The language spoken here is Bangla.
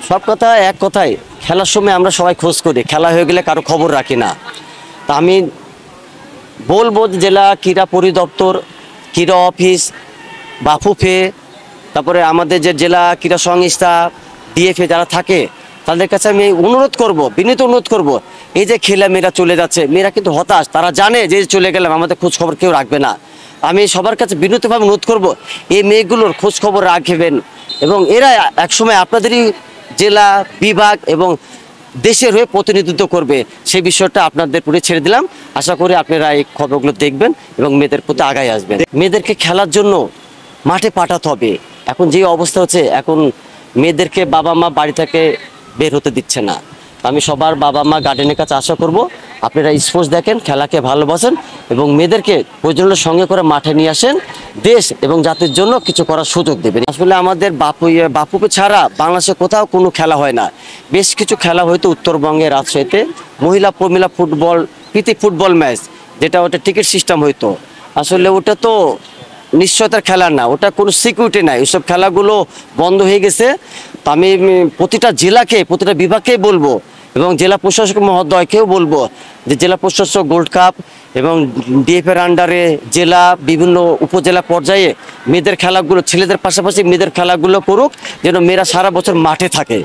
সব কথা এক কথায়, খেলার সময় আমরা সবাই খোঁজ করি, খেলা হয়ে গেলে কারো খবর রাখি না। তা আমি বলবো জেলা ক্রীড়া পরিদপ্তর, ক্রীড়া অফিস, বাফুফে, তারপরে আমাদের যে জেলা ক্রীড়া সংস্থা, ডিএফএ যারা থাকে, তাদের কাছে আমি অনুরোধ করব, বিনীত অনুরোধ করব, এই যে খেলা মেয়েরা চলে যাচ্ছে, মেয়েরা কিন্তু হতাশ, তারা জানে যে চলে গেলাম আমাদের খোঁজ খবর কেউ রাখবে না। আমি সবার কাছে বিনীতভাবে অনুরোধ করব, এই মেয়েগুলোর খোঁজ খবর রাখবেন এবং এরা একসময় আপনাদেরই জেলা, বিভাগ এবং দেশের হয়ে প্রতিনিধিত্ব করবে। সেই বিষয়টা আপনাদের পুরো ছেড়ে দিলাম। আশা করি আপনারা এই খবরগুলো দেখবেন এবং মেয়েদের প্রতি আগায় আসবেন। মেয়েদেরকে খেলার জন্য মাঠে পাঠাতে হবে। এখন যে অবস্থা হচ্ছে, এখন মেয়েদেরকে বাবা মা বাড়ি থেকে বের হতে দিচ্ছে না। আমি সবার বাবা মা গার্ডেনের কাছে আশা করব আপনারা স্পোর্টস দেখেন, খেলাকে ভালোবাসেন এবং মেয়েদেরকে প্রয়োজনের সঙ্গে করে মাঠে নিয়ে আসেন, দেশ এবং জাতির জন্য কিছু করার সুযোগ দেবেন। আসলে আমাদের বাপুকে ছাড়া বাংলাদেশে কোথাও কোনো খেলা হয় না। বেশ কিছু খেলা হয়তো উত্তরবঙ্গে, রাজশাহীতে মহিলা ফুটবল, প্রীতি ফুটবল ম্যাচ, যেটা ওটা টিকিট সিস্টেম হইতো। আসলে ওটা তো নিশ্চয়তার খেলা না, ওটা কোনো সিকিউরিটি নাই, ওইসব খেলাগুলো বন্ধ হয়ে গেছে। তো আমি প্রতিটা জেলাকে, প্রতিটা বিভাগকেই বলবো এবং জেলা প্রশাসক মহোদয়কেও বলবো যে জেলা প্রশাসক গোল্ড কাপ এবং ডিএফের আন্ডারে জেলা, বিভিন্ন উপজেলা পর্যায়ে মেয়েদের খেলাগুলো, ছেলেদের পাশাপাশি মেয়েদের খেলাগুলো করুক, যেন মেয়েরা সারা বছর মাঠে থাকে।